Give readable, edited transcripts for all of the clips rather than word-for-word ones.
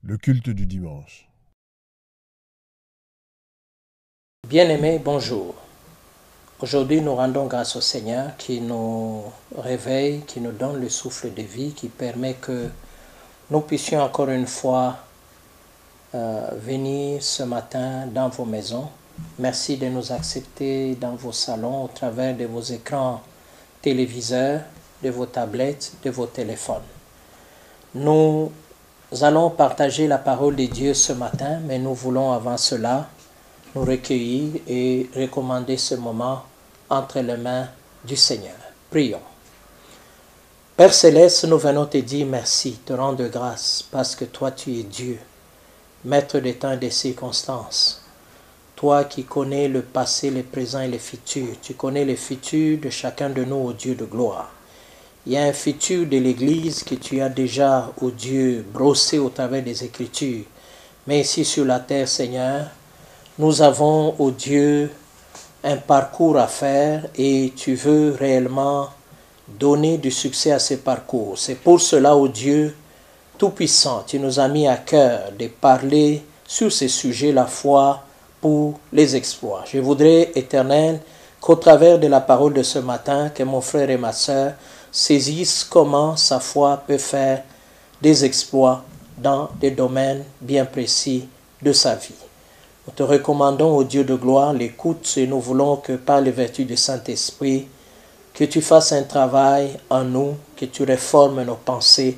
Le culte du dimanche. Bien-aimés, bonjour. Aujourd'hui, nous rendons grâce au Seigneur qui nous réveille, qui nous donne le souffle de vie, qui permet que nous puissions encore une fois venir ce matin dans vos maisons. Merci de nous accepter dans vos salons au travers de vos écrans téléviseurs, de vos tablettes, de vos téléphones. Nous allons partager la parole de Dieu ce matin, mais nous voulons avant cela nous recueillir et recommander ce moment entre les mains du Seigneur. Prions. Père Céleste, nous venons te dire merci, te rendre grâce, parce que toi tu es Dieu, maître des temps et des circonstances. Toi qui connais le passé, le présent et le futur, tu connais le futur de chacun de nous, ô Dieu de gloire. Il y a un futur de l'Église que tu as déjà, ô Dieu, brossé au travers des Écritures. Mais ici sur la terre, Seigneur, nous avons, ô Dieu, un parcours à faire et tu veux réellement donner du succès à ce parcours. C'est pour cela, ô Dieu Tout-Puissant, tu nous as mis à cœur de parler sur ces sujets, la foi pour les exploits. Je voudrais, Éternel, qu'au travers de la parole de ce matin, que mon frère et ma sœur saisissent comment sa foi peut faire des exploits dans des domaines bien précis de sa vie. Nous te recommandons, ô Dieu de gloire, l'écoute et nous voulons que par les vertus du Saint-Esprit, que tu fasses un travail en nous, que tu réformes nos pensées,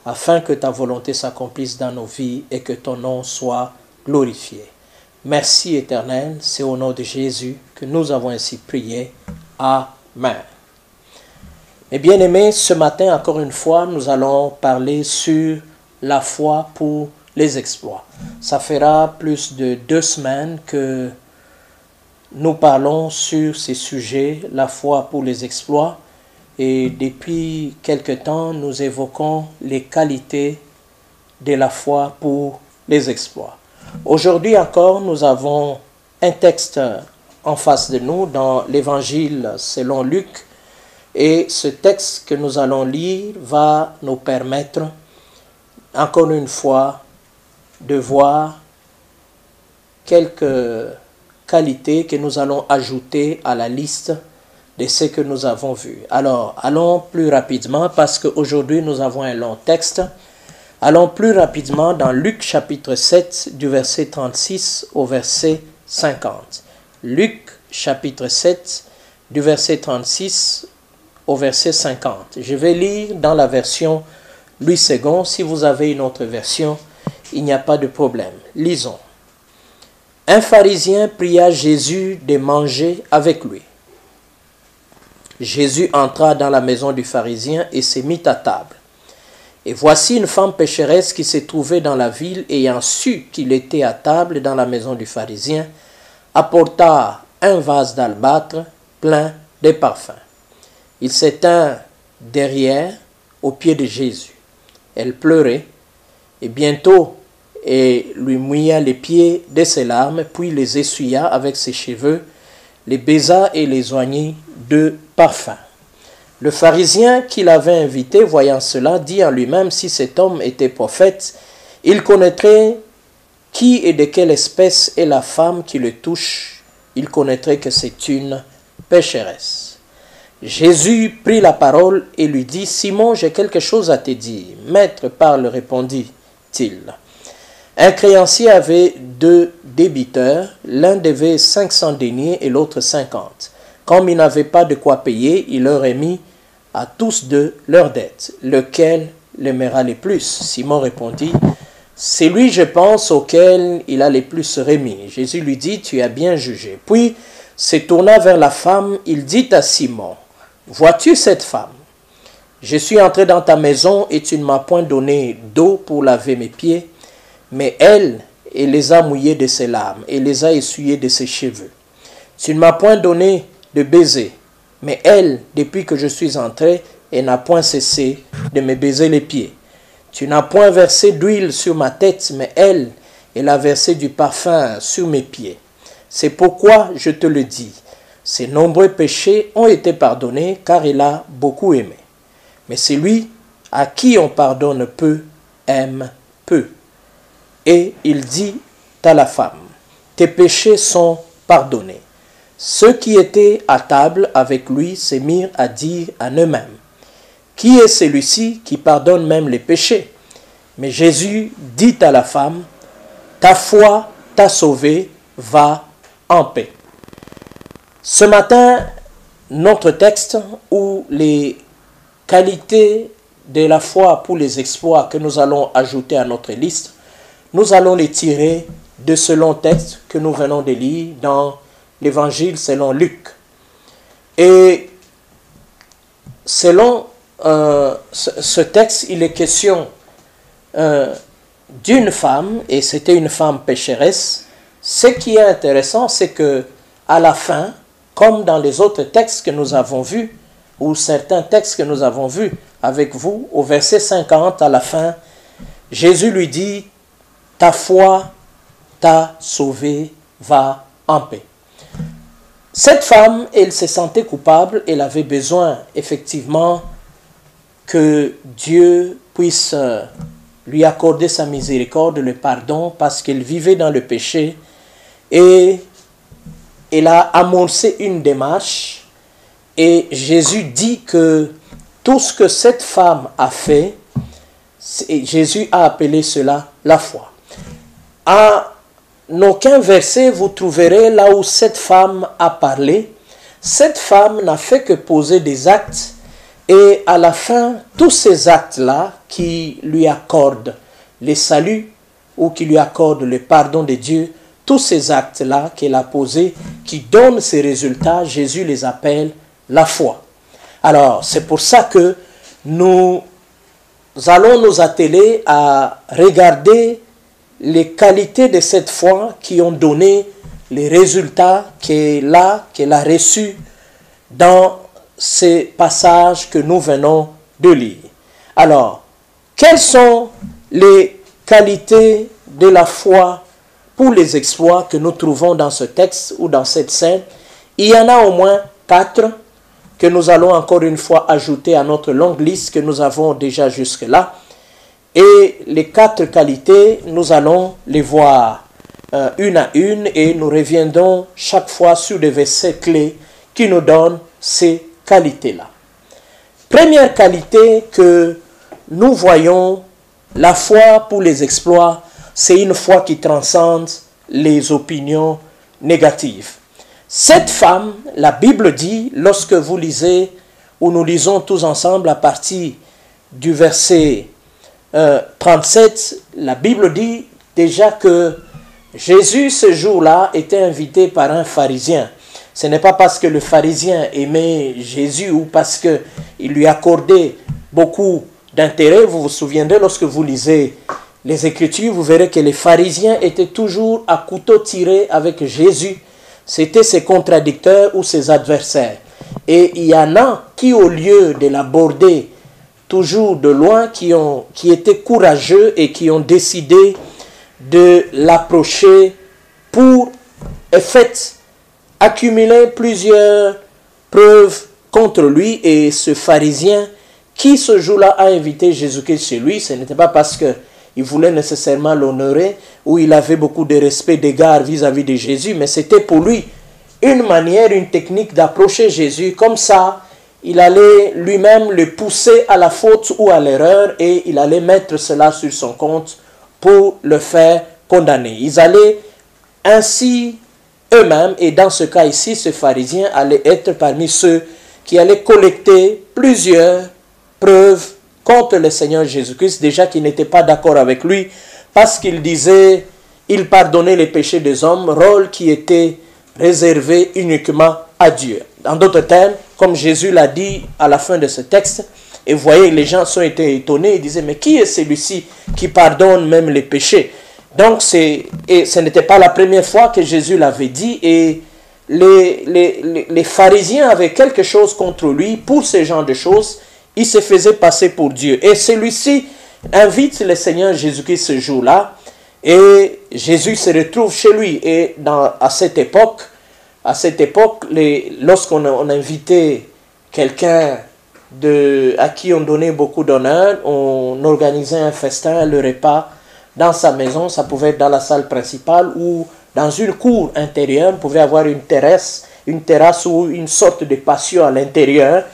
afin que ta volonté s'accomplisse dans nos vies et que ton nom soit glorifié. Merci Éternel, c'est au nom de Jésus que nous avons ainsi prié. Amen. Mes bien-aimés, ce matin, encore une fois, nous allons parler sur la foi pour les exploits. Ça fera plus de 2 semaines que nous parlons sur ces sujets, la foi pour les exploits. Et depuis quelque temps, nous évoquons les qualités de la foi pour les exploits. Aujourd'hui encore, nous avons un texte en face de nous dans l'Évangile selon Luc. Et ce texte que nous allons lire va nous permettre, encore une fois, de voir quelques qualités que nous allons ajouter à la liste de ce que nous avons vu. Alors, allons plus rapidement parce qu'aujourd'hui nous avons un long texte. Allons plus rapidement dans Luc chapitre 7 du verset 36 au verset 50. Luc chapitre 7 du verset 36 au verset 50. Je vais lire dans la version Louis II. Si vous avez une autre version, il n'y a pas de problème. Lisons. Un pharisien pria Jésus de manger avec lui. Jésus entra dans la maison du pharisien et se mit à table. Et voici une femme pécheresse qui se trouvait dans la ville, ayant su qu'il était à table dans la maison du pharisien, apporta un vase d'albâtre plein de parfums. Il s'étint derrière, aux pieds de Jésus. Elle pleurait, et bientôt elle lui mouilla les pieds de ses larmes, puis les essuya avec ses cheveux, les baisa et les oignit de parfum. Le pharisien qui l'avait invité, voyant cela, dit en lui-même, si cet homme était prophète, il connaîtrait qui et de quelle espèce est la femme qui le touche, il connaîtrait que c'est une pécheresse. Jésus prit la parole et lui dit, Simon, j'ai quelque chose à te dire. Maître, parle, répondit-il. Un créancier avait 2 débiteurs, l'un devait 500 deniers et l'autre 50. Comme il n'avait pas de quoi payer, il leur remit à tous 2 leurs dettes. Lequel l'aimera le plus? Simon répondit, c'est lui, je pense, auquel il a le plus remis. Jésus lui dit, tu as bien jugé. Puis, se tourna vers la femme, il dit à Simon, vois-tu cette femme? Je suis entré dans ta maison et tu ne m'as point donné d'eau pour laver mes pieds, mais elle les a mouillés de ses larmes et les a essuyés de ses cheveux. Tu ne m'as point donné de baiser, mais elle, depuis que je suis entré, elle n'a point cessé de me baiser les pieds. Tu n'as point versé d'huile sur ma tête, mais elle a versé du parfum sur mes pieds. C'est pourquoi je te le dis, ses nombreux péchés ont été pardonnés, car il a beaucoup aimé. Mais celui à qui on pardonne peu, aime peu. et il dit à la femme, tes péchés sont pardonnés. Ceux qui étaient à table avec lui se mirent à dire en eux-mêmes, qui est celui-ci qui pardonne même les péchés? Mais Jésus dit à la femme, ta foi t'a sauvée, va en paix. Ce matin, notre texte où les qualités de la foi pour les exploits que nous allons ajouter à notre liste, nous allons les tirer de ce long texte que nous venons de lire dans l'Évangile selon Luc. Et selon ce texte, il est question d'une femme, et c'était une femme pécheresse. Ce qui est intéressant, c'est que à la fin, comme dans les autres textes que nous avons vus, ou certains textes que nous avons vus avec vous, au verset 50 à la fin, Jésus lui dit, ta foi t'a sauvé, va en paix. Cette femme, elle se sentait coupable, elle avait besoin effectivement que Dieu puisse lui accorder sa miséricorde, le pardon, parce qu'elle vivait dans le péché, et elle a amorcé une démarche, et Jésus dit que tout ce que cette femme a fait, Jésus a appelé cela la foi. À aucun verset vous trouverez là où cette femme a parlé. Cette femme n'a fait que poser des actes, et à la fin, tous ces actes-là qui lui accordent le salut ou qui lui accordent le pardon de Dieu, tous ces actes-là qu'elle a posés, qui donnent ces résultats, Jésus les appelle la foi. Alors, c'est pour ça que nous allons nous atteler à regarder les qualités de cette foi qui ont donné les résultats qu'elle a reçus dans ces passages que nous venons de lire. Alors, quelles sont les qualités de la foi pour les exploits que nous trouvons dans ce texte ou dans cette scène? Il y en a au moins 4 que nous allons encore une fois ajouter à notre longue liste que nous avons déjà jusque-là. Et les 4 qualités, nous allons les voir une à une, et nous reviendrons chaque fois sur des versets clés qui nous donnent ces qualités-là. Première qualité que nous voyons, la foi pour les exploits, c'est une foi qui transcende les opinions négatives. Cette femme, la Bible dit, lorsque vous lisez, ou nous lisons tous ensemble à partir du verset 37, la Bible dit déjà que Jésus ce jour-là était invité par un pharisien. Ce n'est pas parce que le pharisien aimait Jésus ou parce qu'il lui accordait beaucoup d'intérêt. Vous vous souviendrez, lorsque vous lisez les Écritures, vous verrez que les pharisiens étaient toujours à couteau tiré avec Jésus. C'était ses contradicteurs ou ses adversaires. Et il y en a qui, au lieu de l'aborder toujours de loin, qui étaient courageux et qui ont décidé de l'approcher pour, en fait, accumuler plusieurs preuves contre lui. Et ce pharisien qui ce jour-là a invité Jésus-Christ chez lui, ce n'était pas parce qu'il voulait nécessairement l'honorer ou il avait beaucoup de respect, d'égard vis-à-vis de Jésus, mais c'était pour lui une manière, une technique d'approcher Jésus. Comme ça, il allait lui-même le pousser à la faute ou à l'erreur, et il allait mettre cela sur son compte pour le faire condamner. Ils allaient ainsi eux-mêmes, et dans ce cas ici, ce pharisien allait être parmi ceux qui allaient collecter plusieurs preuves contre le Seigneur Jésus-Christ, déjà qu'il n'était pas d'accord avec lui, parce qu'il disait, il pardonnait les péchés des hommes, rôle qui était réservé uniquement à Dieu. En d'autres termes, comme Jésus l'a dit à la fin de ce texte, et vous voyez, les gens sont été étonnés, ils disaient, mais qui est celui-ci qui pardonne même les péchés? Donc, ce n'était pas la première fois que Jésus l'avait dit, et les pharisiens avaient quelque chose contre lui pour ce genre de choses. Il se faisait passer pour Dieu. Et celui-ci invite le Seigneur Jésus-Christ ce jour-là, et Jésus se retrouve chez lui. Et à cette époque, lorsqu'on invitait quelqu'un à qui on donnait beaucoup d'honneur, on organisait un festin, le repas dans sa maison, ça pouvait être dans la salle principale ou dans une cour intérieure, on pouvait avoir une terrasse ou une sorte de patio à l'intérieur.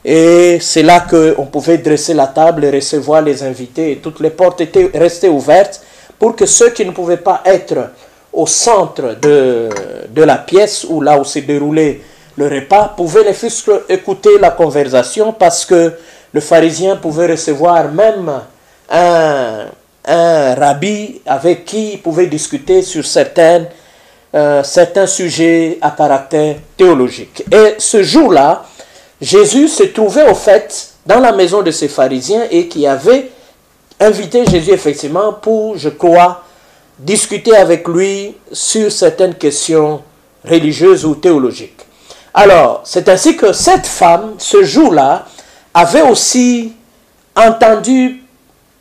Et c'est là qu'on pouvait dresser la table et recevoir les invités. Et toutes les portes étaient restées ouvertes pour que ceux qui ne pouvaient pas être au centre de la pièce ou là où s'est déroulé le repas pouvaient les fût-ce écouter la conversation, parce que le pharisien pouvait recevoir même un rabbi avec qui il pouvait discuter sur certains sujets à caractère théologique. Et ce jour-là, Jésus se trouvait au fait dans la maison de ces pharisiens et qui avait invité Jésus effectivement pour, je crois, discuter avec lui sur certaines questions religieuses ou théologiques. Alors, c'est ainsi que cette femme, ce jour-là, avait aussi entendu,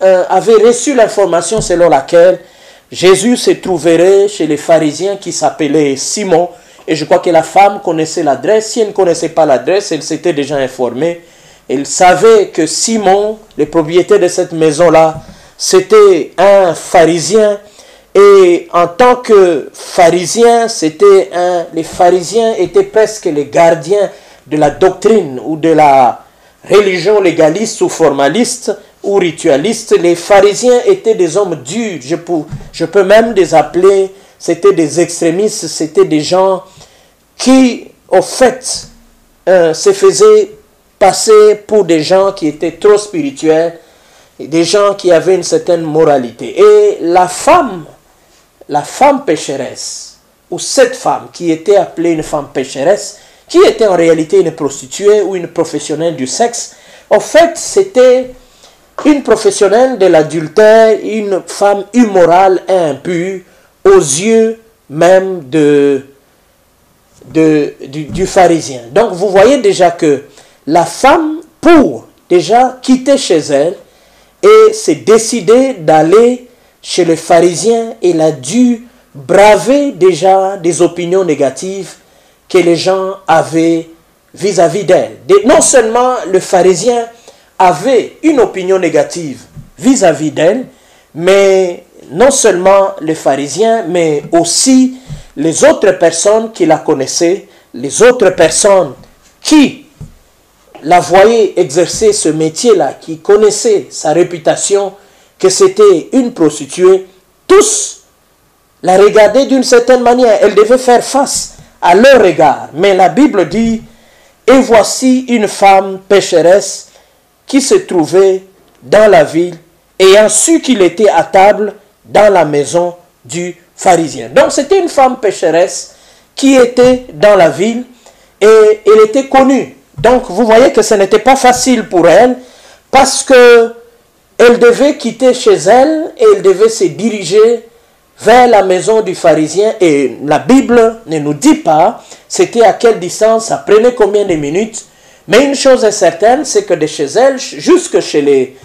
avait reçu l'information selon laquelle Jésus se trouverait chez les pharisiens qui s'appelaient Simon. Et je crois que la femme connaissait l'adresse. Si elle ne connaissait pas l'adresse, elle s'était déjà informée. Elle savait que Simon, le propriétaire de cette maison-là, c'était un pharisien. Et en tant que pharisien, les pharisiens étaient presque les gardiens de la doctrine ou de la religion légaliste ou formaliste ou ritualiste. Les pharisiens étaient des hommes durs. Je peux même les appeler, c'était des extrémistes, c'était des gens qui, au fait, se faisaient passer pour des gens qui étaient trop spirituels, et des gens qui avaient une certaine moralité. Et la femme pécheresse, ou cette femme qui était appelée une femme pécheresse, qui était en réalité une prostituée ou une professionnelle du sexe, en fait, c'était une professionnelle de l'adultère, une femme immorale et impure, aux yeux même du pharisien. Donc, vous voyez déjà que la femme, pour déjà quitter chez elle et s'est décidée d'aller chez le pharisien, elle a dû braver déjà des opinions négatives que les gens avaient vis-à-vis d'elle. Non seulement le pharisien avait une opinion négative vis-à-vis d'elle, mais non seulement le pharisien, mais aussi les autres personnes qui la connaissaient, les autres personnes qui la voyaient exercer ce métier-là, qui connaissaient sa réputation, que c'était une prostituée, tous la regardaient d'une certaine manière. Elle devait faire face à leur regard. Mais la Bible dit, « Et voici une femme pécheresse qui se trouvait dans la ville, ayant su qu'il était à table dans la maison du pharisien. » Donc c'était une femme pécheresse qui était dans la ville et elle était connue. Donc vous voyez que ce n'était pas facile pour elle, parce que elle devait quitter chez elle et elle devait se diriger vers la maison du pharisien. Et la Bible ne nous dit pas c'était à quelle distance, ça prenait combien de minutes. Mais une chose est certaine, c'est que de chez elle jusque chez les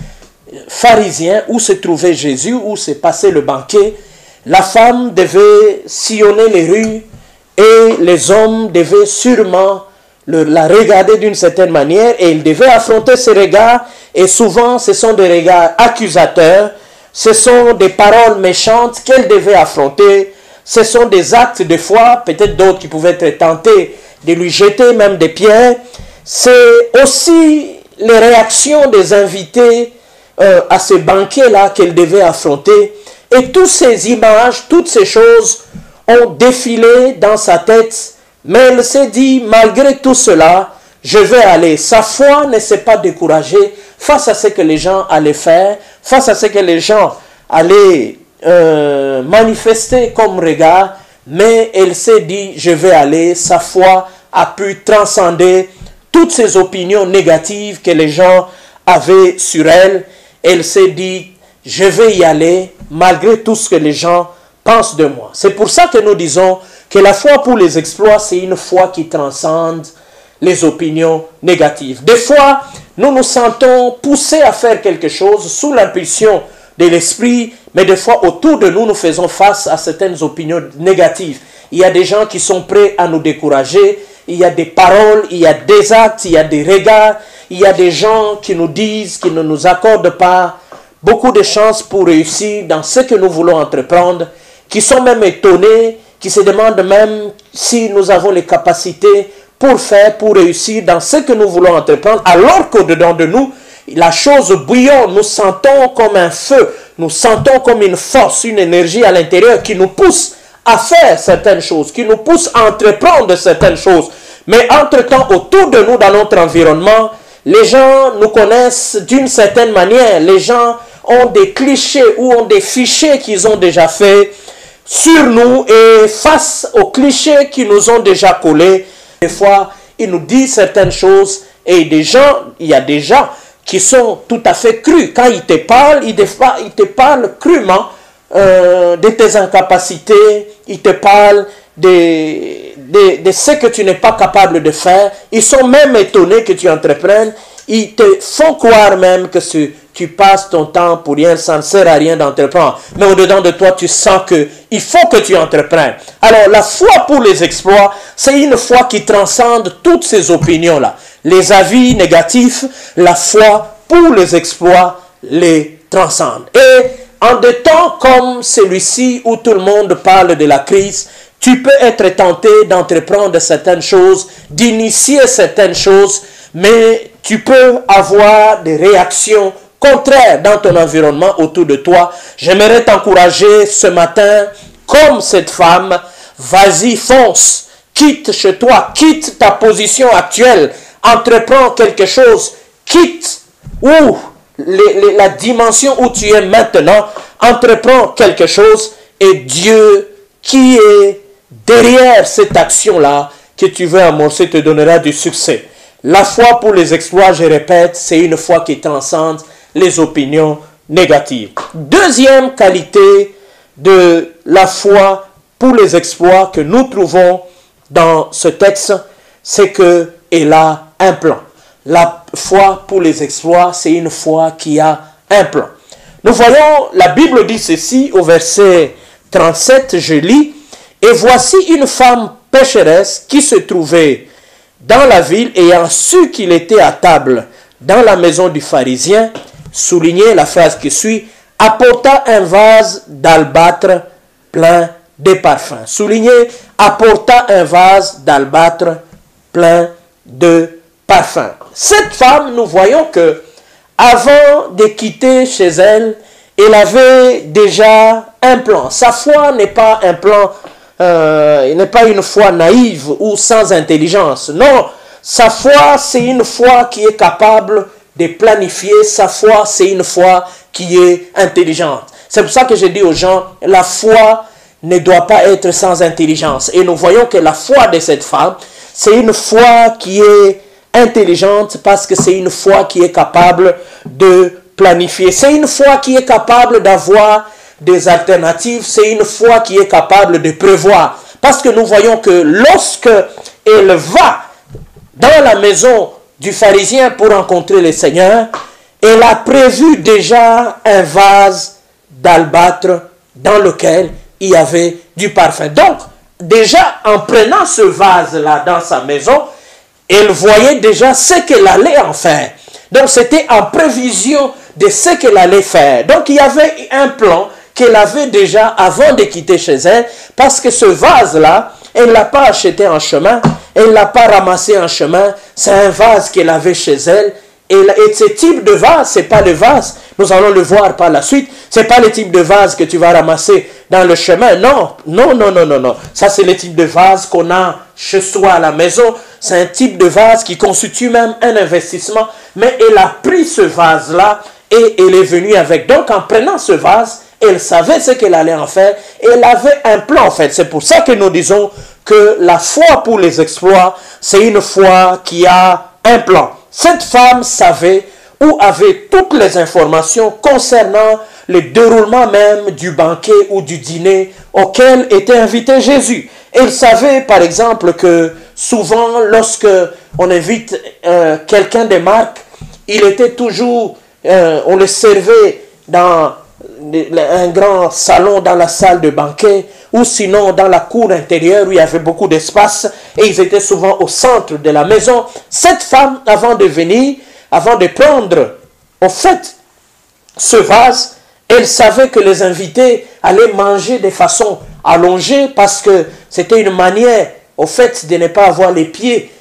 pharisiens où se trouvait Jésus, où se passait le banquet, la femme devait sillonner les rues et les hommes devaient sûrement la regarder d'une certaine manière et il devait affronter ces regards, et souvent ce sont des regards accusateurs, ce sont des paroles méchantes qu'elle devait affronter, ce sont des actes de foi, peut-être d'autres qui pouvaient être tentés de lui jeter même des pierres. C'est aussi les réactions des invités à ce banquet-là qu'elle devait affronter, et toutes ces images, toutes ces choses ont défilé dans sa tête. Mais elle s'est dit, malgré tout cela, je vais aller. Sa foi ne s'est pas découragée face à ce que les gens allaient faire, face à ce que les gens allaient manifester comme regard. Mais elle s'est dit, je vais aller. Sa foi a pu transcender toutes ces opinions négatives que les gens avaient sur elle. Elle s'est dit, je vais y aller malgré tout ce que les gens pensent de moi. C'est pour ça que nous disons que la foi pour les exploits, c'est une foi qui transcende les opinions négatives. Des fois, nous nous sentons poussés à faire quelque chose sous l'impulsion de l'esprit, mais des fois, autour de nous, nous faisons face à certaines opinions négatives. Il y a des gens qui sont prêts à nous décourager, il y a des paroles, il y a des actes, il y a des regards, il y a des gens qui nous disent qu'ils ne nous accordent pas beaucoup de chances pour réussir dans ce que nous voulons entreprendre, qui sont même étonnés, qui se demandent même si nous avons les capacités pour faire, pour réussir dans ce que nous voulons entreprendre, alors qu'au-dedans de nous, la chose bouillonne, nous sentons comme un feu, nous sentons comme une force, une énergie à l'intérieur qui nous pousse à faire certaines choses, qui nous pousse à entreprendre certaines choses. Mais entre-temps, autour de nous, dans notre environnement, les gens nous connaissent d'une certaine manière. Les gens ont des clichés ou ont des fichiers qu'ils ont déjà fait sur nous, et face aux clichés qui nous ont déjà collés, des fois, ils nous disent certaines choses, et il y a des gens qui sont tout à fait crus. Quand ils te parlent, ils te parlent crûment de tes incapacités, ils te parlent de ce que tu n'es pas capable de faire. Ils sont même étonnés que tu entreprennes. Ils te font croire même que tu passes ton temps pour rien, ça ne sert à rien d'entreprendre. Mais au-dedans de toi, tu sens qu'il faut que tu entreprennes. Alors, la foi pour les exploits, c'est une foi qui transcende toutes ces opinions-là. Les avis négatifs, la foi pour les exploits les transcende. Et en des temps comme celui-ci où tout le monde parle de la crise, tu peux être tenté d'entreprendre certaines choses, d'initier certaines choses, mais tu peux avoir des réactions contraires dans ton environnement autour de toi. J'aimerais t'encourager ce matin, comme cette femme, vas-y, fonce, quitte chez toi, quitte ta position actuelle, entreprends quelque chose, quitte la dimension où tu es maintenant, entreprends quelque chose, et Dieu qui est derrière cette action-là que tu veux amorcer te donnera du succès. La foi pour les exploits, je répète, c'est une foi qui transcende les opinions négatives. Deuxième qualité de la foi pour les exploits que nous trouvons dans ce texte, c'est qu'elle a un plan. La foi pour les exploits, c'est une foi qui a un plan. Nous voyons, la Bible dit ceci au verset 37, je lis, « Et voici une femme pécheresse qui se trouvait dans la ville, ayant su qu'il était à table dans la maison du pharisien, soulignez la phrase qui suit, apporta un vase d'albâtre plein de parfums. » Soulignez, apporta un vase d'albâtre plein de parfums. Cette femme, nous voyons que avant de quitter chez elle, elle avait déjà un plan. Sa foi n'est pas un plan, n'est pas une foi naïve ou sans intelligence. Non, sa foi, c'est une foi qui est capable de planifier. Sa foi, c'est une foi qui est intelligente. C'est pour ça que je dis aux gens, la foi ne doit pas être sans intelligence. Et nous voyons que la foi de cette femme, c'est une foi qui est intelligente parce que c'est une foi qui est capable de planifier. C'est une foi qui est capable d'avoir des alternatives. C'est une foi qui est capable de prévoir. Parce que nous voyons que lorsque elle va dans la maison du pharisien pour rencontrer le Seigneur, elle a prévu déjà un vase d'albâtre dans lequel il y avait du parfum. Donc, déjà en prenant ce vase-là dans sa maison, elle voyait déjà ce qu'elle allait en faire. Donc, c'était en prévision de ce qu'elle allait faire. Donc, il y avait un plan qu'elle avait déjà avant de quitter chez elle, parce que ce vase-là, elle ne l'a pas acheté en chemin, elle ne l'a pas ramassé en chemin, c'est un vase qu'elle avait chez elle. Et ce type de vase, ce n'est pas le vase, nous allons le voir par la suite, ce n'est pas le type de vase que tu vas ramasser dans le chemin. Non, non, non, non, non, non. Ça, c'est le type de vase qu'on a chez soi à la maison. C'est un type de vase qui constitue même un investissement. Mais elle a pris ce vase-là et elle est venue avec. Donc, en prenant ce vase, elle savait ce qu'elle allait en faire. Et elle avait un plan, en fait. C'est pour ça que nous disons que la foi pour les exploits, c'est une foi qui a un plan. Cette femme savait ou avait toutes les informations concernant le déroulement même du banquet ou du dîner auquel était invité Jésus. Elle savait par exemple que souvent lorsque on invite quelqu'un de marque, il était toujours, on le servait dans un grand salon, dans la salle de banquet, ou sinon dans la cour intérieure où il y avait beaucoup d'espace, et ils étaient souvent au centre de la maison. Cette femme, avant de venir, avant de prendre, au fait, ce vase, elle savait que les invités allaient manger de façon allongée parce que c'était une manière, au fait, de ne pas avoir les pieds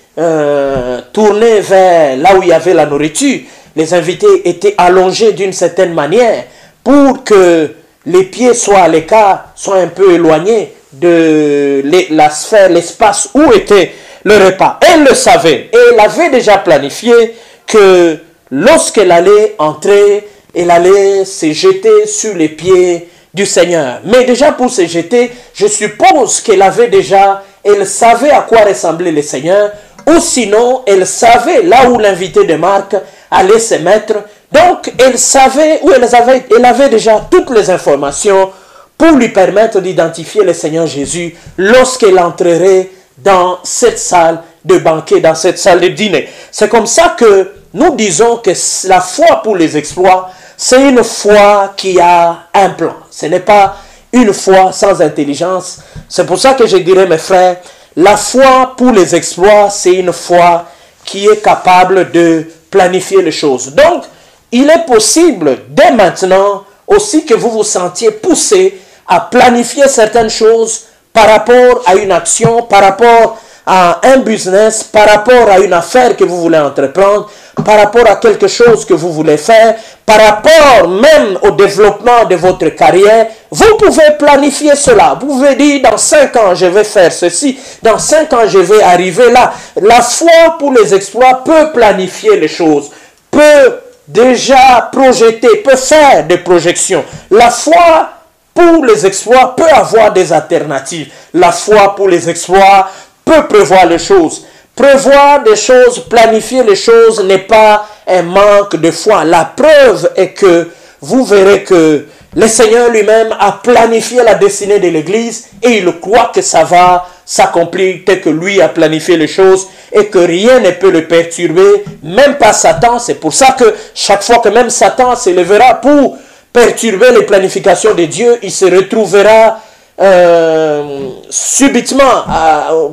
tournés vers là où il y avait la nourriture. Les invités étaient allongés d'une certaine manière pour que les pieds soient à l'écart, soient un peu éloignés de la sphère, l'espace où était le repas. Elle le savait et elle avait déjà planifié que lorsqu'elle allait entrer, elle allait se jeter sur les pieds du Seigneur. Mais déjà pour se jeter, je suppose qu'elle avait déjà, elle savait à quoi ressemblait le Seigneur, ou sinon elle savait là où l'invité de Marc allait se mettre. Donc elle savait, ou elle avait déjà toutes les informations pour lui permettre d'identifier le Seigneur Jésus lorsqu'elle entrerait dans cette salle de banquet, dans cette salle de dîner. C'est comme ça que nous disons que la foi pour les exploits, c'est une foi qui a un plan. Ce n'est pas une foi sans intelligence. C'est pour ça que je dirais, mes frères, la foi pour les exploits, c'est une foi qui est capable de planifier les choses. Donc, il est possible, dès maintenant, aussi que vous vous sentiez poussé à planifier certaines choses par rapport à une action, par rapport à un business, par rapport à une affaire que vous voulez entreprendre, par rapport à quelque chose que vous voulez faire, par rapport même au développement de votre carrière. Vous pouvez planifier cela. Vous pouvez dire, dans 5 ans, je vais faire ceci. Dans 5 ans, je vais arriver là. La foi pour les exploits peut planifier les choses, peut déjà projeter, peut faire des projections. La foi pour les exploits peut avoir des alternatives. La foi pour les exploits peut prévoir les choses. Prévoir des choses, planifier les choses n'est pas un manque de foi. La preuve est que vous verrez que le Seigneur lui-même a planifié la destinée de l'Église et il croit que ça va s'accomplir tel que lui a planifié les choses et que rien ne peut le perturber, même pas Satan. C'est pour ça que chaque fois que même Satan s'élèvera pour perturber les planifications de Dieu, il se retrouvera subitement,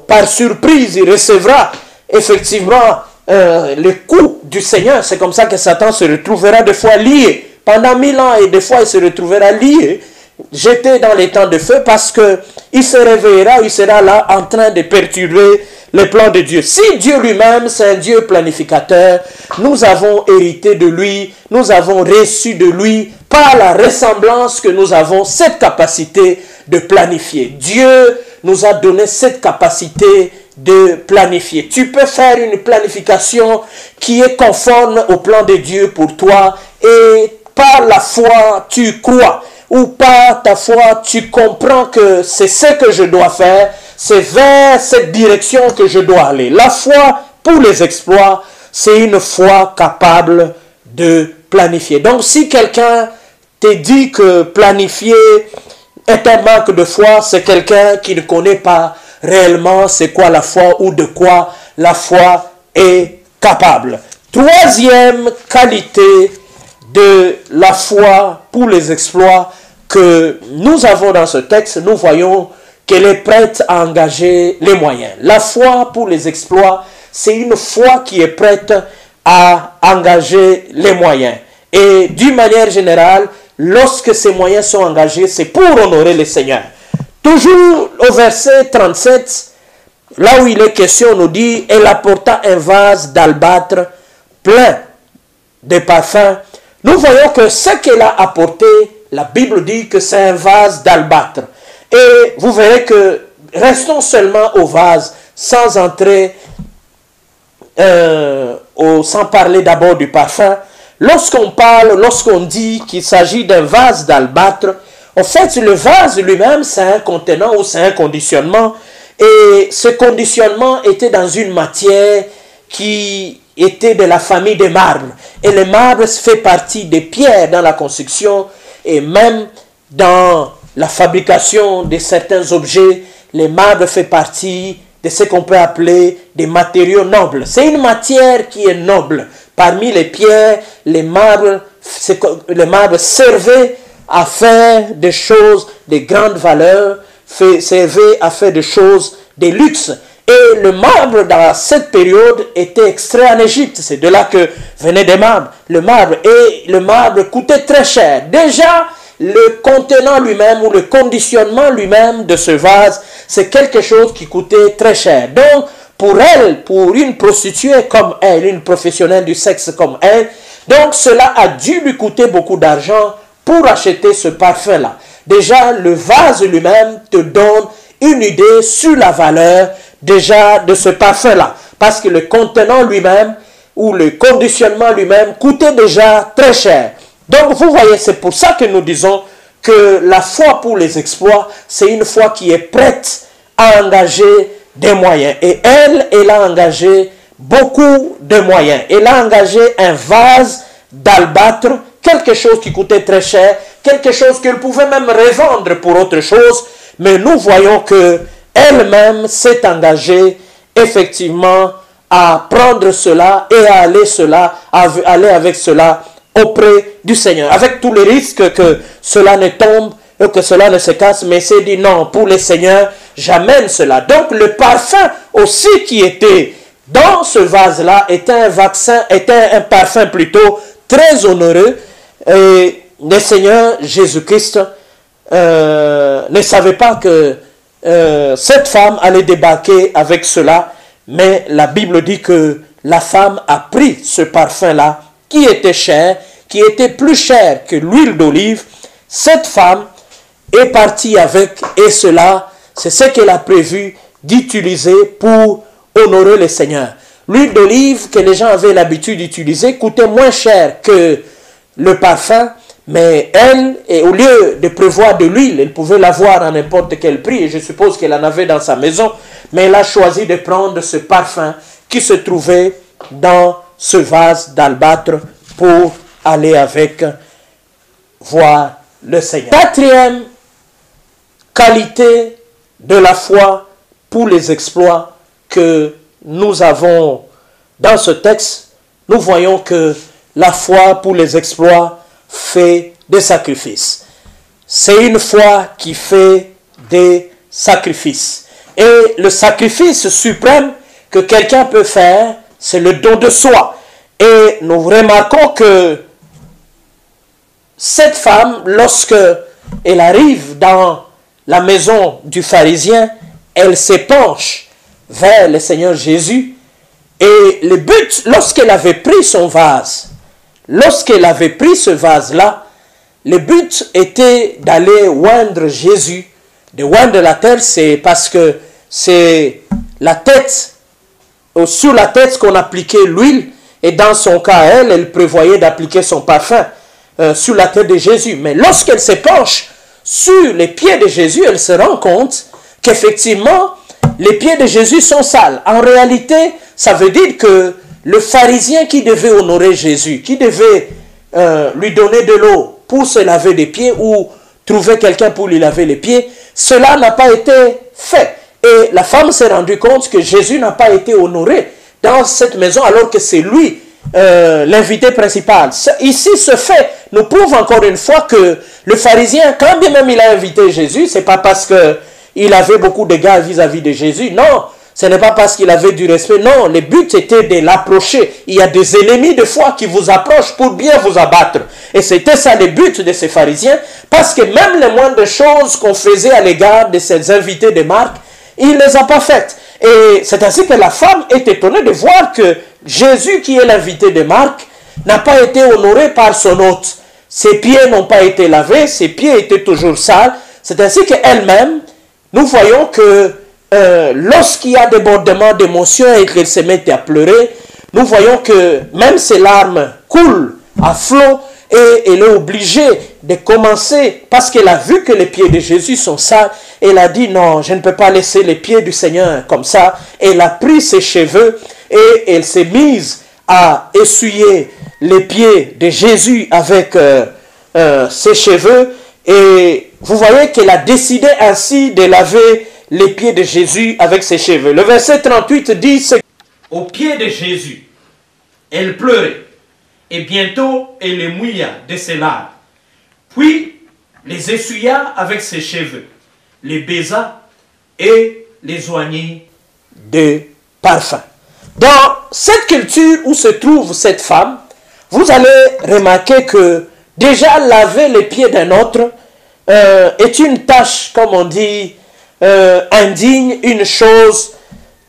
par surprise, il recevra effectivement le coup du Seigneur. C'est comme ça que Satan se retrouvera des fois lié pendant 1000 ans et des fois il se retrouvera lié, jeté dans les temps de feu parce que il se réveillera, il sera là en train de perturber les plans de Dieu. Si Dieu lui-même c'est un Dieu planificateur, nous avons hérité de lui, nous avons reçu de lui par la ressemblance que nous avons cette capacité de planifier. Dieu nous a donné cette capacité de planifier. Tu peux faire une planification qui est conforme au plan de Dieu pour toi et par la foi tu crois ou par ta foi tu comprends que c'est ce que je dois faire, c'est vers cette direction que je dois aller. La foi pour les exploits, c'est une foi capable de planifier. Donc si quelqu'un te dit que planifier est un manque de foi, c'est quelqu'un qui ne connaît pas réellement c'est quoi la foi ou de quoi la foi est capable. Troisième qualité de la foi pour les exploits que nous avons dans ce texte, nous voyons qu'elle est prête à engager les moyens. La foi pour les exploits, c'est une foi qui est prête à engager les moyens. Et d'une manière générale, lorsque ces moyens sont engagés, c'est pour honorer le Seigneur. Toujours au verset 37, là où il est question, on nous dit, elle apporta un vase d'albâtre plein de parfums. Nous voyons que ce qu'elle a apporté, la Bible dit que c'est un vase d'albâtre. Et vous verrez que, restons seulement au vase, sans entrer, sans parler d'abord du parfum. Lorsqu'on parle, lorsqu'on dit qu'il s'agit d'un vase d'albâtre, en fait, le vase lui-même, c'est un contenant ou c'est un conditionnement. Et ce conditionnement était dans une matière qui était de la famille des marbres. Et le marbre fait partie des pierres dans la construction et même dans la fabrication de certains objets. Le marbre fait partie de ce qu'on peut appeler des matériaux nobles. C'est une matière qui est noble. Parmi les pierres, les marbres servaient à faire des choses de grande valeur, servaient à faire des choses de luxe. Et le marbre, dans cette période, était extrait en Égypte. C'est de là que venaient des marbres. Le marbre coûtait très cher. Déjà, le contenant lui-même ou le conditionnement lui-même de ce vase, c'est quelque chose qui coûtait très cher. Donc, pour elle, pour une prostituée comme elle, une professionnelle du sexe comme elle, donc cela a dû lui coûter beaucoup d'argent pour acheter ce parfum-là. Déjà, le vase lui-même te donne une idée sur la valeur déjà de ce parfum-là. Parce que le contenant lui-même ou le conditionnement lui-même coûtait déjà très cher. Donc, vous voyez, c'est pour ça que nous disons que la foi pour les exploits, c'est une foi qui est prête à engager des moyens. Et elle a engagé beaucoup de moyens. Elle a engagé un vase d'albâtre, quelque chose qui coûtait très cher, quelque chose qu'elle pouvait même revendre pour autre chose. Mais nous voyons que elle-même s'est engagée effectivement à prendre cela et à aller avec cela auprès du Seigneur, avec tous les risques que cela ne tombe, que cela ne se casse, mais c'est dit non, pour le Seigneur, j'amène cela. Donc le parfum aussi qui était dans ce vase-là était un parfum plutôt très honoreux. Et le Seigneur Jésus-Christ ne savait pas que cette femme allait débarquer avec cela, mais la Bible dit que la femme a pris ce parfum-là qui était cher, qui était plus cher que l'huile d'olive. Cette femme est partie avec, et cela, c'est ce qu'elle a prévu d'utiliser pour honorer le Seigneur. L'huile d'olive que les gens avaient l'habitude d'utiliser coûtait moins cher que le parfum, mais elle, et au lieu de prévoir de l'huile, elle pouvait l'avoir à n'importe quel prix, et je suppose qu'elle en avait dans sa maison, mais elle a choisi de prendre ce parfum qui se trouvait dans ce vase d'albâtre pour aller avec voir le Seigneur. Quatrième qualité de la foi pour les exploits que nous avons dans ce texte, nous voyons que la foi pour les exploits fait des sacrifices. C'est une foi qui fait des sacrifices. Et le sacrifice suprême que quelqu'un peut faire, c'est le don de soi. Et nous remarquons que cette femme, lorsque elle arrive dans la maison du pharisien, elle s'épanche vers le Seigneur Jésus. Et le but, lorsqu'elle avait pris son vase, lorsqu'elle avait pris ce vase-là, le but était d'aller oindre Jésus. De oindre la tête, c'est parce que c'est la tête, sur la tête qu'on appliquait l'huile. Et dans son cas, elle prévoyait d'appliquer son parfum sur la tête de Jésus. Mais lorsqu'elle se penche sur les pieds de Jésus, elle se rend compte qu'effectivement, les pieds de Jésus sont sales. En réalité, ça veut dire que le pharisien qui devait honorer Jésus, qui devait lui donner de l'eau pour se laver les pieds ou trouver quelqu'un pour lui laver les pieds, cela n'a pas été fait. Et la femme s'est rendue compte que Jésus n'a pas été honoré dans cette maison alors que c'est lui l'invité principal. Ici, ce fait nous prouve encore une fois que le pharisien, quand bien même il a invité Jésus, c'est pas parce qu'il avait beaucoup d'égards vis-à-vis de Jésus, non. Ce n'est pas parce qu'il avait du respect, non. Le but était de l'approcher. Il y a des ennemis de foi qui vous approchent pour bien vous abattre. Et c'était ça le but de ces pharisiens, parce que même les moindres choses qu'on faisait à l'égard de ces invités de Marc, il ne les a pas faites. Et c'est ainsi que la femme est étonnée de voir que Jésus, qui est l'invité de Marc, n'a pas été honoré par son hôte. Ses pieds n'ont pas été lavés, ses pieds étaient toujours sales. C'est ainsi qu'elle-même, nous voyons que lorsqu'il y a débordement d'émotions et qu'elle se met à pleurer, nous voyons que même ses larmes coulent à flot et elle est obligée de commencer parce qu'elle a vu que les pieds de Jésus sont sales. Elle a dit non, je ne peux pas laisser les pieds du Seigneur comme ça. Elle a pris ses cheveux et elle s'est mise à essuyer les pieds de Jésus avec ses cheveux. Et vous voyez qu'elle a décidé ainsi de laver les pieds de Jésus avec ses cheveux. Le verset 38 dit aux pieds de Jésus, elle pleurait, et bientôt elle les mouilla de ses larmes. Puis les essuya avec ses cheveux, les baisa et les oignit de parfum. Dans cette culture où se trouve cette femme, vous allez remarquer que déjà laver les pieds d'un autre est une tâche, comme on dit, indigne, une chose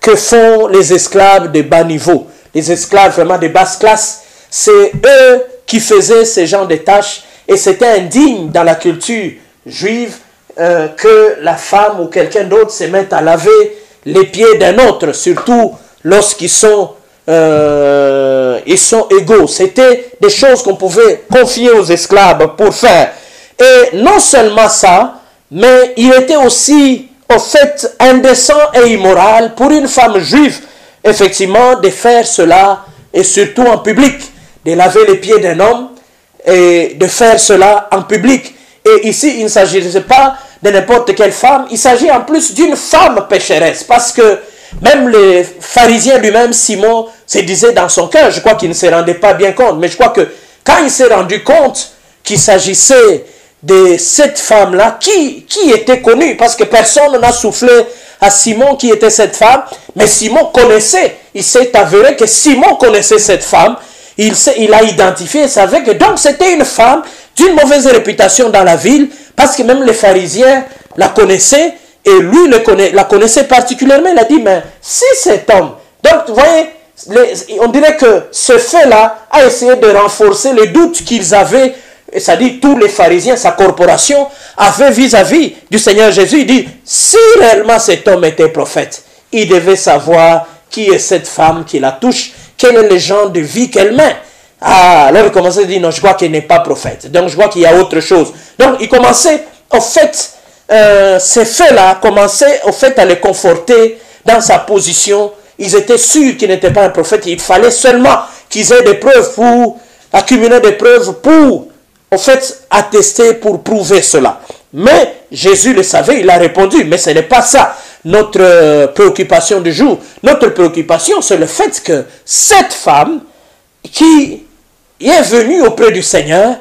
que font les esclaves de bas niveau. Les esclaves vraiment de basse classe, c'est eux qui faisaient ce genre de tâches et c'était indigne dans la culture juive que la femme ou quelqu'un d'autre se mette à laver les pieds d'un autre, surtout lorsqu'ils sont égaux. C'était des choses qu'on pouvait confier aux esclaves pour faire. Et non seulement ça, mais il était aussi, au fait, indécent et immoral pour une femme juive, effectivement, de faire cela, et surtout en public, de laver les pieds d'un homme, et de faire cela en public. Et ici, il ne s'agissait pas de n'importe quelle femme, il s'agit en plus d'une femme pécheresse, parce que même les pharisiens lui-même, Simon, se disait dans son cœur, je crois qu'il ne se rendait pas bien compte, mais je crois que quand il s'est rendu compte qu'il s'agissait de cette femme-là, qui était connue, parce que personne n'a soufflé à Simon qui était cette femme, mais Simon connaissait, il s'est avéré que Simon connaissait cette femme, il a identifié, il savait que donc c'était une femme d'une mauvaise réputation dans la ville, parce que même les pharisiens la connaissaient, et lui la connaissait particulièrement. Il a dit, mais si cet homme... Donc, vous voyez, on dirait que ce fait-là a essayé de renforcer les doutes qu'ils avaient, c'est-à-dire tous les pharisiens, sa corporation, avait vis-à-vis du Seigneur Jésus. Il dit, si réellement cet homme était prophète, il devait savoir qui est cette femme qui la touche, quel est le genre de vie qu'elle met. Ah, alors il commençait à dire, non, je crois qu'elle n'est pas prophète. Donc, je crois qu'il y a autre chose. Donc, il commençait, au fait, ces faits-là commençaient, au fait, à les conforter dans sa position. Ils étaient sûrs qu'il n'était pas un prophète. Il fallait seulement qu'ils aient des preuves pour accumuler des preuves pour, au fait, attester, pour prouver cela. Mais Jésus le savait, il a répondu, mais ce n'est pas ça notre préoccupation du jour. Notre préoccupation, c'est le fait que cette femme qui est venue auprès du Seigneur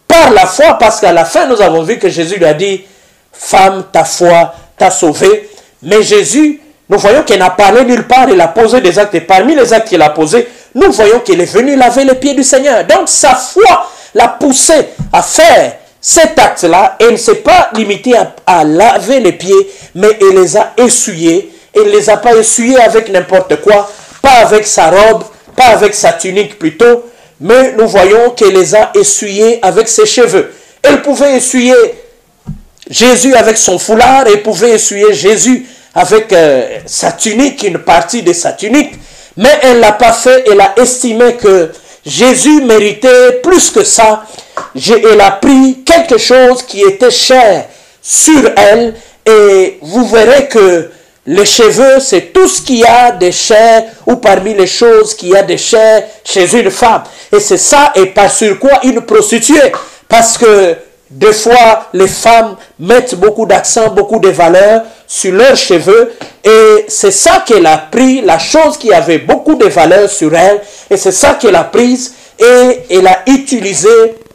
par la foi, parce qu'à la fin, nous avons vu que Jésus lui a dit, femme, ta foi t'a sauvée. Mais Jésus, nous voyons qu'il n'a parlé nulle part, il a posé des actes, et parmi les actes qu'il a posés, nous voyons qu'il est venu laver les pieds du Seigneur. Donc sa foi l'a poussé à faire cet acte-là, et il ne s'est pas limité à laver les pieds, mais il les a essuyés, et il ne les a pas essuyés avec n'importe quoi, pas avec sa robe, pas avec sa tunique plutôt, mais nous voyons qu'il les a essuyés avec ses cheveux. Elle pouvait essuyer Jésus avec son foulard, et il pouvait essuyer Jésus avec sa tunique, une partie de sa tunique, mais elle ne l'a pas fait. Elle a estimé que Jésus méritait plus que ça. Elle a pris quelque chose qui était cher sur elle, et vous verrez que les cheveux, c'est tout ce qu'il y a de cher, ou parmi les choses qu'il y a de cher chez une femme. Et c'est ça, et par sur quoi une prostituée. Parce que des fois, les femmes mettent beaucoup d'accent, beaucoup de valeur sur leurs cheveux, et c'est ça qu'elle a pris, la chose qui avait beaucoup de valeur sur elle, et c'est ça qu'elle a prise, et elle a utilisé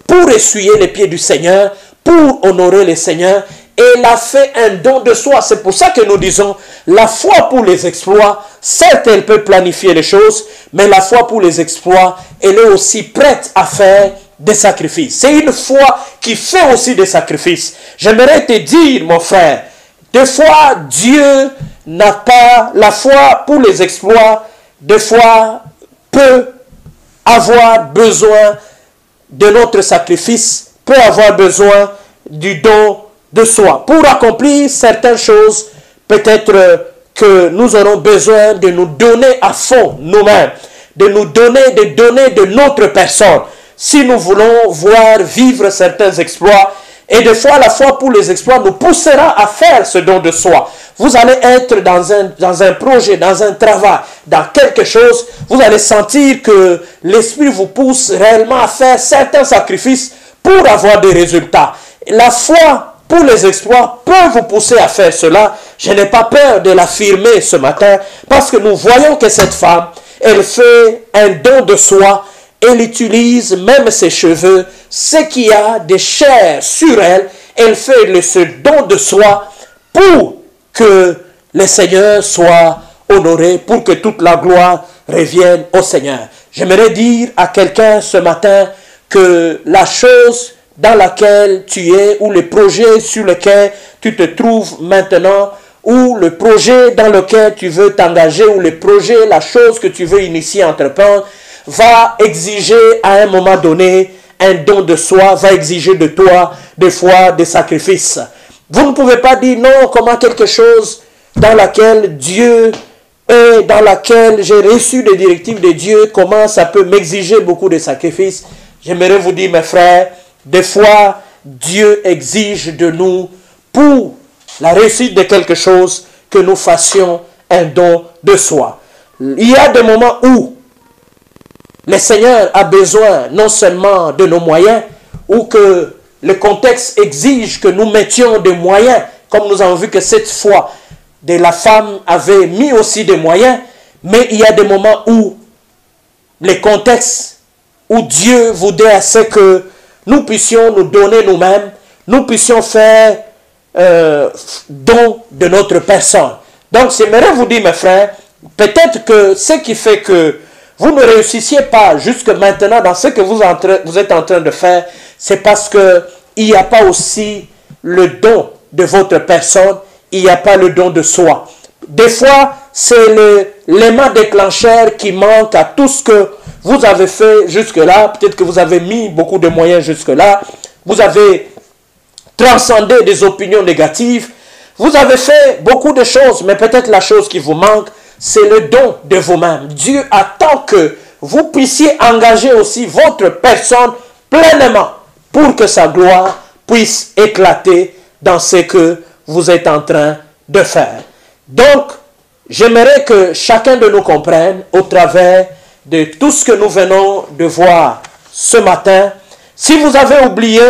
pour essuyer les pieds du Seigneur, pour honorer le Seigneur. Et elle a fait un don de soi. C'est pour ça que nous disons, la foi pour les exploits, certes elle peut planifier les choses, mais la foi pour les exploits, elle est aussi prête à faire des sacrifices. C'est une foi qui fait aussi des sacrifices. J'aimerais te dire, mon frère, des fois Dieu n'a pas la foi pour les exploits, des fois peut avoir besoin de notre sacrifice, peut avoir besoin du don de soi. Pour accomplir certaines choses, peut-être que nous aurons besoin de nous donner à fond nous-mêmes, de nous donner, de notre personne, si nous voulons voir vivre certains exploits. Et des fois, la foi pour les exploits nous poussera à faire ce don de soi. Vous allez être dans un projet, dans un travail, dans quelque chose, vous allez sentir que l'Esprit vous pousse réellement à faire certains sacrifices pour avoir des résultats. La foi pour les exploits peut vous pousser à faire cela. Je n'ai pas peur de l'affirmer ce matin, parce que nous voyons que cette femme, elle fait un don de soi. Elle utilise même ses cheveux, ce qu'il y a de chair sur elle. Elle fait ce don de soi pour que le Seigneur soit honoré, pour que toute la gloire revienne au Seigneur. J'aimerais dire à quelqu'un ce matin que la chose dans laquelle tu es, ou le projet sur lequel tu te trouves maintenant, ou le projet dans lequel tu veux t'engager, ou le projet, la chose que tu veux initier, entreprendre, va exiger à un moment donné un don de soi, va exiger de toi des fois des sacrifices. Vous ne pouvez pas dire non, comment quelque chose dans laquelle Dieu est, dans laquelle j'ai reçu des directives de Dieu, comment ça peut m'exiger beaucoup de sacrifices. J'aimerais vous dire, mes frères, des fois, Dieu exige de nous, pour la réussite de quelque chose, que nous fassions un don de soi. Il y a des moments où le Seigneur a besoin non seulement de nos moyens, ou que le contexte exige que nous mettions des moyens, comme nous avons vu que cette fois, la femme avait mis aussi des moyens, mais il y a des moments où le contexte, où Dieu voudrait à ce que nous puissions nous donner nous-mêmes, nous puissions faire don de notre personne. Donc, j'aimerais vous dire, mes frères, peut-être que ce qui fait que vous ne réussissiez pas jusque maintenant dans ce que vous êtes en train de faire, c'est parce qu'il n'y a pas aussi le don de votre personne, il n'y a pas le don de soi. Des fois, c'est l'élément déclencheur qui manque à tout ce que vous avez fait jusque-là. Peut-être que vous avez mis beaucoup de moyens jusque-là. Vous avez transcendé des opinions négatives. Vous avez fait beaucoup de choses, mais peut-être la chose qui vous manque, c'est le don de vous-même. Dieu attend que vous puissiez engager aussi votre personne pleinement pour que sa gloire puisse éclater dans ce que vous êtes en train de faire. Donc, j'aimerais que chacun de nous comprenne au travers de tout ce que nous venons de voir ce matin. Si vous avez oublié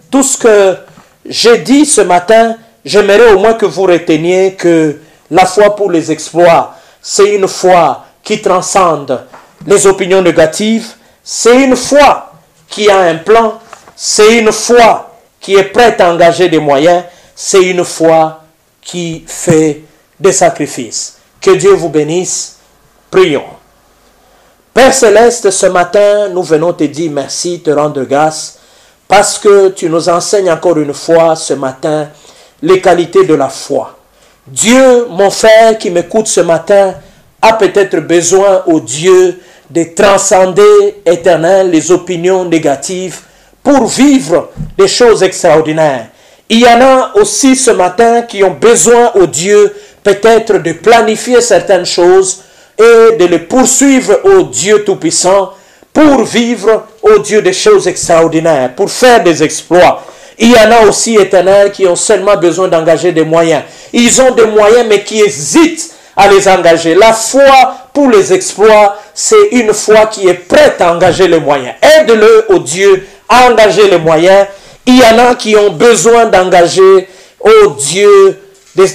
tout ce que j'ai dit ce matin, j'aimerais au moins que vous reteniez que la foi pour les exploits, c'est une foi qui transcende les opinions négatives, c'est une foi qui a un plan, c'est une foi qui est prête à engager des moyens, c'est une foi qui fait des sacrifices. Que Dieu vous bénisse. Prions. Père Céleste, ce matin, nous venons te dire merci, te rendre grâce, parce que tu nous enseignes encore une fois ce matin les qualités de la foi. Dieu, mon frère qui m'écoute ce matin, a peut-être besoin, au Dieu, de transcender éternel les opinions négatives pour vivre des choses extraordinaires. Il y en a aussi ce matin qui ont besoin, au Dieu, peut-être de planifier certaines choses et de les poursuivre au Dieu Tout-Puissant pour vivre, au Dieu, des choses extraordinaires, pour faire des exploits. Il y en a aussi, éternel, qui ont seulement besoin d'engager des moyens. Ils ont des moyens, mais qui hésitent à les engager. La foi pour les exploits, c'est une foi qui est prête à engager les moyens. Aide-le, au Dieu, à engager les moyens. Il y en a qui ont besoin d'engager, au Dieu,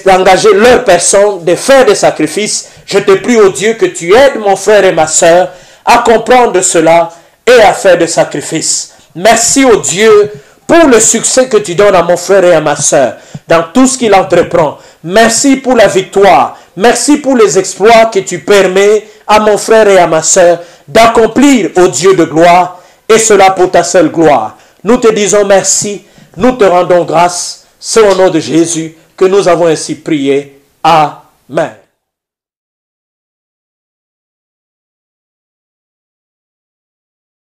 d'engager leur personne, de faire des sacrifices. Je te prie, au Dieu, que tu aides mon frère et ma soeur à comprendre cela et à faire des sacrifices. Merci, au Dieu, pour le succès que tu donnes à mon frère et à ma soeur dans tout ce qu'il entreprend. Merci pour la victoire. Merci pour les exploits que tu permets à mon frère et à ma soeur d'accomplir, au Dieu de gloire, et cela pour ta seule gloire. Nous te disons merci, nous te rendons grâce. C'est au nom de Jésus que nous avons ainsi prié. Amen.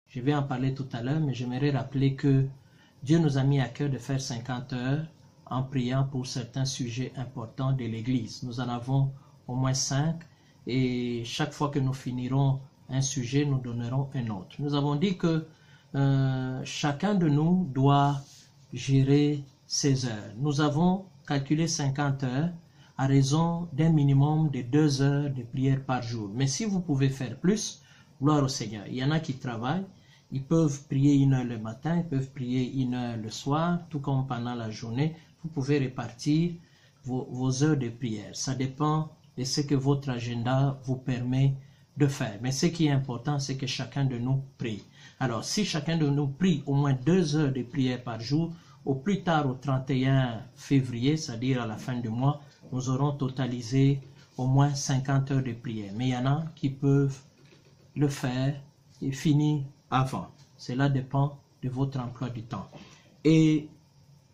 Je vais en parler tout à l'heure, mais j'aimerais rappeler que Dieu nous a mis à cœur de faire 50 heures en priant pour certains sujets importants de l'Église. Nous en avons au moins 5 et chaque fois que nous finirons un sujet, nous donnerons un autre. Nous avons dit que chacun de nous doit gérer ses heures. Nous avons calculé 50 heures à raison d'un minimum de 2 heures de prière par jour. Mais si vous pouvez faire plus, gloire au Seigneur. Il y en a qui travaillent. Ils peuvent prier 1 heure le matin, ils peuvent prier 1 heure le soir, tout comme pendant la journée. Vous pouvez répartir vos heures de prière. Ça dépend de ce que votre agenda vous permet de faire. Mais ce qui est important, c'est que chacun de nous prie. Alors, si chacun de nous prie au moins 2 heures de prière par jour, au plus tard au 31 février, c'est-à-dire à la fin du mois, nous aurons totalisé au moins 50 heures de prière. Mais il y en a qui peuvent le faire et finir avant. Cela dépend de votre emploi du temps. Et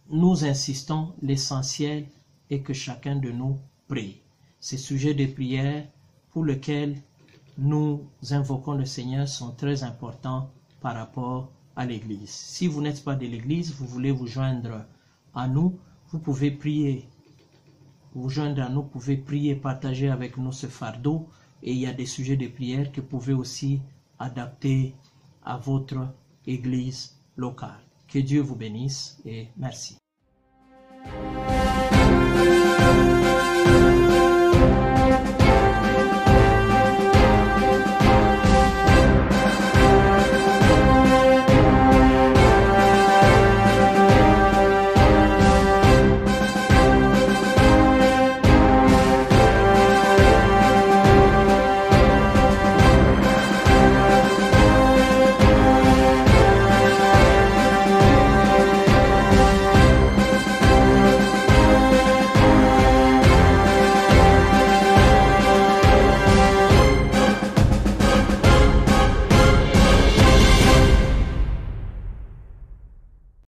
nous insistons, l'essentiel est que chacun de nous prie. Ces sujets de prière pour lesquels nous invoquons le Seigneur sont très importants par rapport à l'Église. Si vous n'êtes pas de l'Église, vous voulez vous joindre à nous, vous pouvez prier. Vous joindre à nous, vous pouvez prier, partager avec nous ce fardeau. Et il y a des sujets de prière que vous pouvez aussi adapter à votre Église locale. Que Dieu vous bénisse et merci.